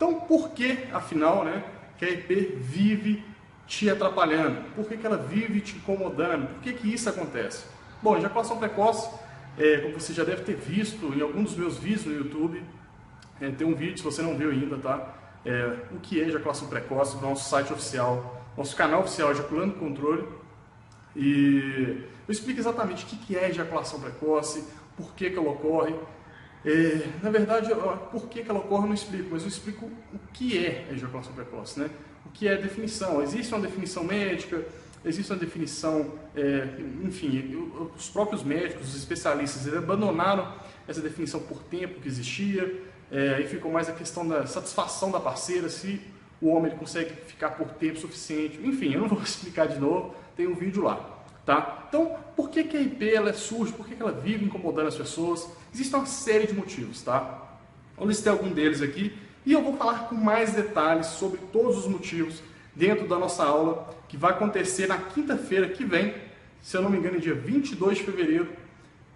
Então, por que, afinal, né, que a EP vive te atrapalhando? Por que ela vive te incomodando? Por que isso acontece? Bom, ejaculação precoce, como você já deve ter visto em algum dos meus vídeos no YouTube, tem um vídeo, se você não viu ainda, tá? O que é ejaculação precoce, no nosso site oficial, nosso canal oficial Ejaculando Controle. E eu explico exatamente o que é ejaculação precoce, por que ela ocorre. Na verdade, por que ela ocorre eu não explico, mas eu explico o que é ejaculação precoce, né? O que é a definição. Existe uma definição médica, existe uma definição, enfim, os próprios médicos, os especialistas, eles abandonaram essa definição por tempo que existia, aí ficou mais a questão da satisfação da parceira, se o homem ele consegue ficar por tempo suficiente. Enfim, eu não vou explicar de novo, tem um vídeo lá. Tá? Então, por que a IP ela surge? Por que ela vive incomodando as pessoas? Existe uma série de motivos, tá? Eu listei algum deles aqui e eu vou falar com mais detalhes sobre todos os motivos dentro da nossa aula que vai acontecer na quinta-feira que vem, se eu não me engano, dia 22 de fevereiro.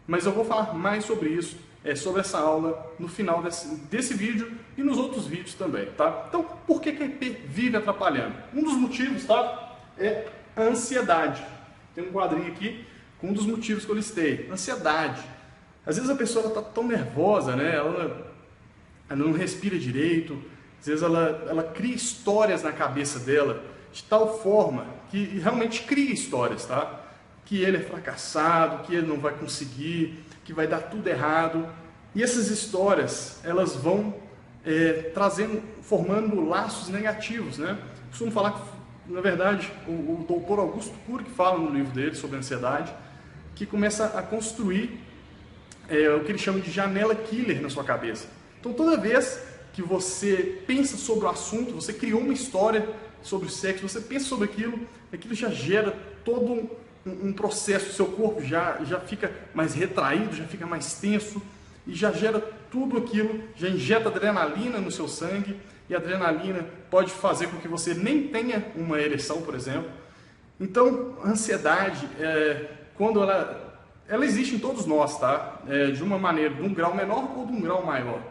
Mas eu vou falar mais sobre isso, sobre essa aula no final desse vídeo e nos outros vídeos também, tá? Então, por que a IP vive atrapalhando? Um dos motivos, tá? É a ansiedade. Tem um quadrinho aqui com um dos motivos que eu listei. Ansiedade. Às vezes a pessoa está tão nervosa, né? Ela não respira direito. Às vezes ela cria histórias na cabeça dela de tal forma que realmente cria histórias, tá? Que ele é fracassado, que ele não vai conseguir, que vai dar tudo errado. E essas histórias, elas vão formando laços negativos, né? Costumo falar que, na verdade, o doutor Augusto Cury, que fala no livro dele sobre ansiedade, que começa a construir o que ele chama de janela killer na sua cabeça. Então, toda vez que você pensa sobre o assunto, você criou uma história sobre o sexo, você pensa sobre aquilo já gera todo um processo, o seu corpo já fica mais retraído, já fica mais tenso, e já gera tudo aquilo, já injeta adrenalina no seu sangue, e a adrenalina pode fazer com que você nem tenha uma ereção, por exemplo. Então, a ansiedade, quando ela existe em todos nós, tá? De uma maneira, de um grau menor ou de um grau maior.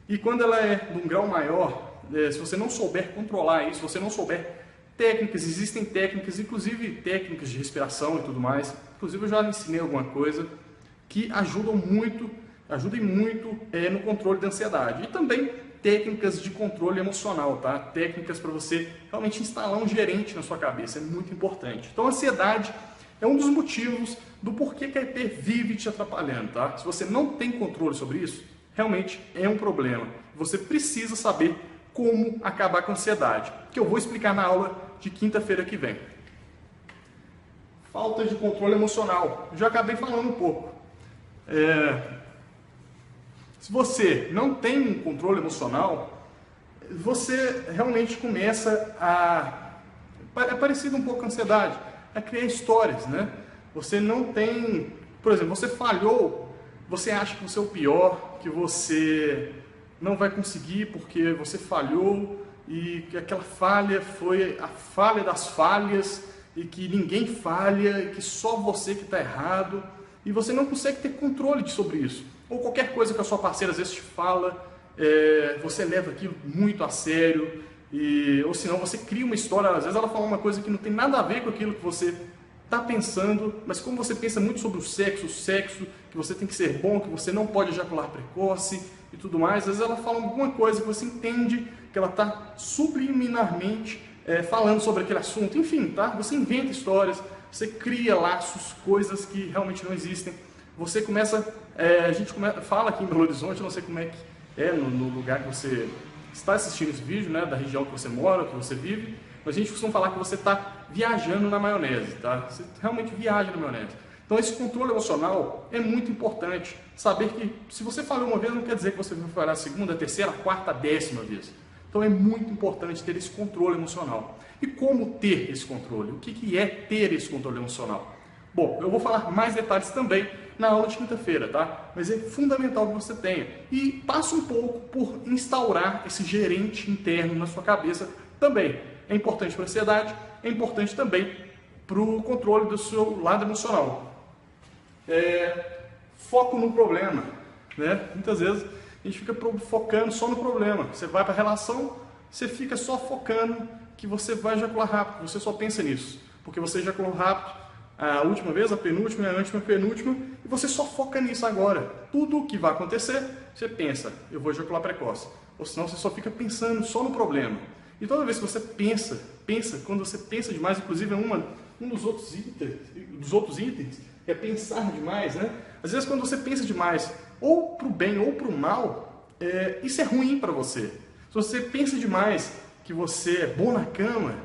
E quando ela é de um grau maior, se você não souber controlar isso, se você não souber técnicas, existem técnicas, inclusive técnicas de respiração e tudo mais. Inclusive eu já ensinei alguma coisa que ajudem muito no controle da ansiedade. E também técnicas de controle emocional, tá? Técnicas para você realmente instalar um gerente na sua cabeça, é muito importante. Então a ansiedade é um dos motivos do porquê que a IP vive te atrapalhando, tá? Se você não tem controle sobre isso, realmente é um problema. Você precisa saber como acabar com a ansiedade, que eu vou explicar na aula de quinta-feira que vem. Falta de controle emocional. Eu já acabei falando um pouco. Se você não tem um controle emocional, você realmente começa é parecido um pouco com a ansiedade, a criar histórias, né? Você não tem, por exemplo, você falhou, você acha que você é o pior, que você não vai conseguir porque você falhou e que aquela falha foi a falha das falhas e que ninguém falha e que só você que está errado e você não consegue ter controle sobre isso. Ou qualquer coisa que a sua parceira às vezes te fala, você leva aquilo muito a sério, ou senão você cria uma história, às vezes ela fala uma coisa que não tem nada a ver com aquilo que você está pensando, mas como você pensa muito sobre o sexo, que você tem que ser bom, que você não pode ejacular precoce e tudo mais, às vezes ela fala alguma coisa que você entende que ela está subliminarmente falando sobre aquele assunto, enfim, tá? Você inventa histórias, você cria laços, coisas que realmente não existem. Você começa, fala aqui em Belo Horizonte, eu não sei como é que é no lugar que você está assistindo esse vídeo, né, da região que você mora, que você vive, mas a gente costuma falar que você está viajando na maionese, tá? Você realmente viaja na maionese. Então esse controle emocional é muito importante, saber que se você falhou uma vez não quer dizer que você vai falhar a segunda, a terceira, a quarta, a 10ª vez. Então é muito importante ter esse controle emocional. E como ter esse controle? O que é ter esse controle emocional? Bom, eu vou falar mais detalhes também na aula de quinta-feira, tá? Mas é fundamental que você tenha. E passa um pouco por instaurar esse gerente interno na sua cabeça também. É importante para a ansiedade, é importante também para o controle do seu lado emocional. Foco no problema, né? Muitas vezes a a gente fica focando só no problema. Você vai para a relação, você fica só focando que você vai ejacular rápido, você só pensa nisso, porque você ejaculou rápido a última vez, a penúltima, a antepenúltima, e você só foca nisso agora. Tudo o que vai acontecer, você pensa, eu vou ejacular precoce, ou senão você só fica pensando só no problema. E toda vez que você pensa, quando você pensa demais, inclusive é um dos outros itens, é pensar demais, né? Às vezes quando você pensa demais, ou para o bem ou para o mal, isso é ruim para você. Se você pensa demais que você é bom na cama,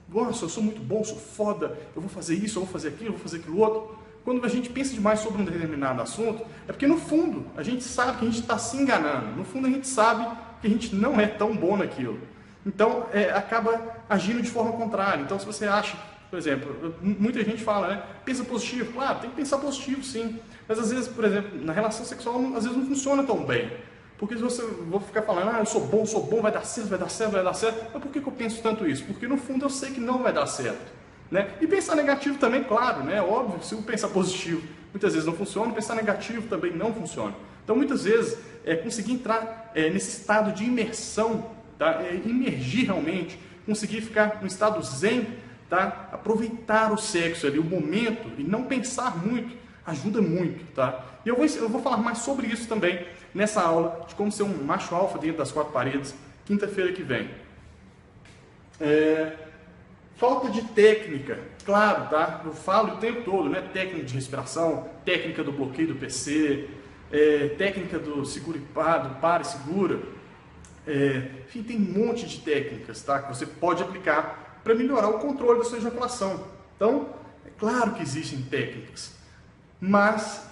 nossa, eu sou muito bom, sou foda, eu vou fazer isso, eu vou fazer aquilo, eu vou fazer aquilo outro. Quando a gente pensa demais sobre um determinado assunto, é porque no fundo a gente sabe que a gente está se enganando. No fundo a gente sabe que a gente não é tão bom naquilo. Então acaba agindo de forma contrária. Então se você acha, por exemplo, muita gente fala, né, pensa positivo. Claro, tem que pensar positivo sim. Mas às vezes, por exemplo, na relação sexual, às vezes não funciona tão bem. Porque se você vou ficar falando, eu sou bom, vai dar certo, vai dar certo, vai dar certo. Mas por que eu penso tanto isso? Porque no fundo eu sei que não vai dar certo. Né? E pensar negativo também, claro, né? Óbvio, se eu pensar positivo muitas vezes não funciona, pensar negativo também não funciona. Então muitas vezes conseguir entrar nesse estado de imersão, tá? Imergir realmente, conseguir ficar no estado zen, tá? Aproveitar o sexo ali, o momento e não pensar muito, ajuda muito, tá? E eu vou falar mais sobre isso também nessa aula de como ser um macho alfa dentro das quatro paredes, quinta-feira que vem. Falta de técnica, claro, tá? Eu falo o tempo todo, né? Técnica de respiração, técnica do bloqueio do PC, técnica do segura e para e segura. Enfim, tem um monte de técnicas, tá? Que você pode aplicar para melhorar o controle da sua ejaculação. Então, é claro que existem técnicas, mas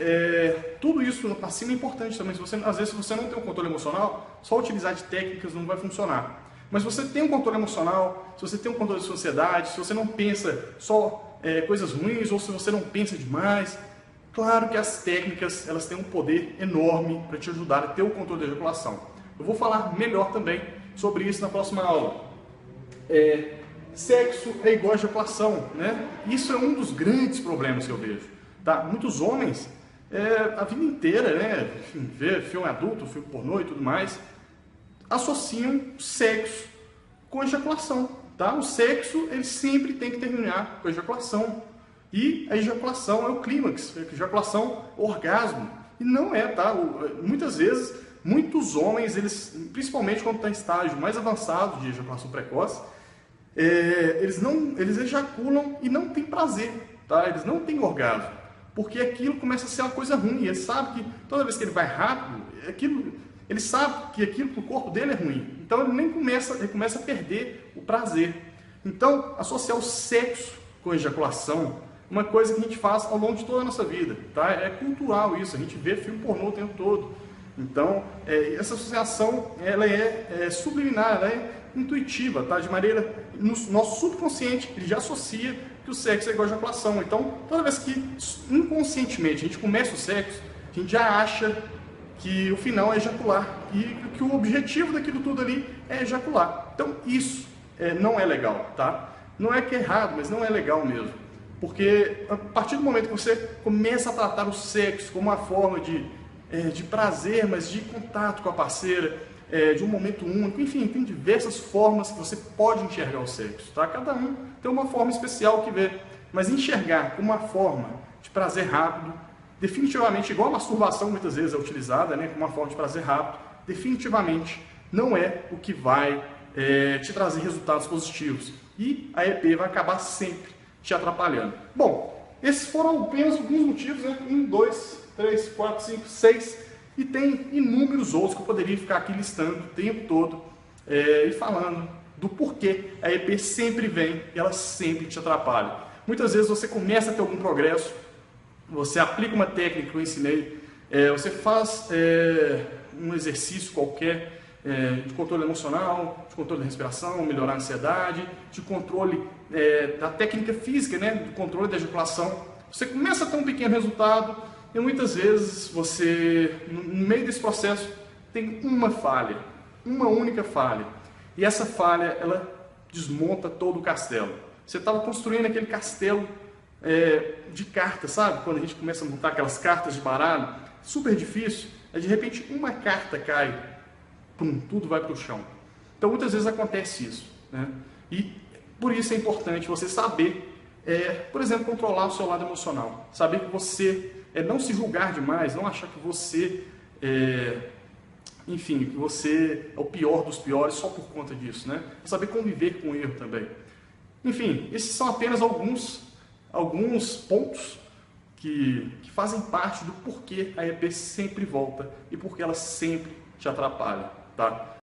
tudo isso acima é importante também. Às vezes, se você não tem um controle emocional, só utilizar de técnicas não vai funcionar. Mas se você tem um controle emocional, se você tem um controle de sua ansiedade, se você não pensa só coisas ruins, ou se você não pensa demais, claro que as técnicas elas têm um poder enorme para te ajudar a ter o controle da ejaculação. Eu vou falar melhor também sobre isso na próxima aula. Sexo é igual a ejaculação, né? Isso é um dos grandes problemas que eu vejo. Tá? Muitos homens, a vida inteira, né? Enfim, vê filme adulto, filme pornô e tudo mais, associam sexo com ejaculação, tá? O sexo, ele sempre tem que terminar com a ejaculação. E a ejaculação é o clímax, a ejaculação é o orgasmo. E não é, tá? Muitas vezes, muitos homens, eles, principalmente quando está em estágio mais avançado de ejaculação precoce, eles ejaculam e não têm prazer, tá? Eles não têm orgasmo. Porque aquilo começa a ser uma coisa ruim. Ele sabe que toda vez que ele vai rápido, ele sabe que aquilo para o corpo dele é ruim. Então ele começa a perder o prazer. Então, associar o sexo com a ejaculação é uma coisa que a gente faz ao longo de toda a nossa vida. Tá? É cultural isso, a gente vê filme pornô o tempo todo. Então, essa associação ela é subliminar, ela é intuitiva, tá? De maneira, no nosso subconsciente, ele já associa que o sexo é igual a ejaculação. Então, toda vez que inconscientemente a gente começa o sexo, a gente já acha que o final é ejacular e que o objetivo daquilo tudo ali é ejacular. Então, isso não é legal, tá? Não é que é errado, mas não é legal mesmo. Porque a partir do momento que você começa a tratar o sexo como uma forma de prazer, mas de contato com a parceira, de um momento único, enfim, tem diversas formas que você pode enxergar o sexo, tá? Cada um tem uma forma especial que vê, mas enxergar como uma forma de prazer rápido, definitivamente, igual a masturbação muitas vezes é utilizada, né, como uma forma de prazer rápido, definitivamente não é o que vai te trazer resultados positivos. E a EP vai acabar sempre te atrapalhando. Bom, esses foram apenas alguns motivos, né? 1, 2, 3, 4, 5, 6, e tem inúmeros outros que eu poderia ficar aqui listando o tempo todo e falando do porquê a EP sempre vem e ela sempre te atrapalha. Muitas vezes você começa a ter algum progresso, você aplica uma técnica que eu ensinei, você faz um exercício qualquer de controle emocional, de controle da respiração, melhorar a ansiedade, de controle da técnica física, né, do controle da ejaculação. Você começa a ter um pequeno resultado e muitas vezes você, no meio desse processo, tem uma falha, uma única falha. E essa falha, ela desmonta todo o castelo. Você estava construindo aquele castelo de cartas, sabe? Quando a gente começa a montar aquelas cartas de baralho, super difícil, aí de repente uma carta cai. pum, tudo vai para o chão. Então muitas vezes acontece isso, né? E por isso é importante você saber, por exemplo, controlar o seu lado emocional, saber que você, não se julgar demais, não achar que você, enfim, que você é o pior dos piores só por conta disso, né? Saber conviver com o erro também. Enfim, esses são apenas alguns pontos que fazem parte do porquê a EP sempre volta e porque ela sempre te atrapalha, tá?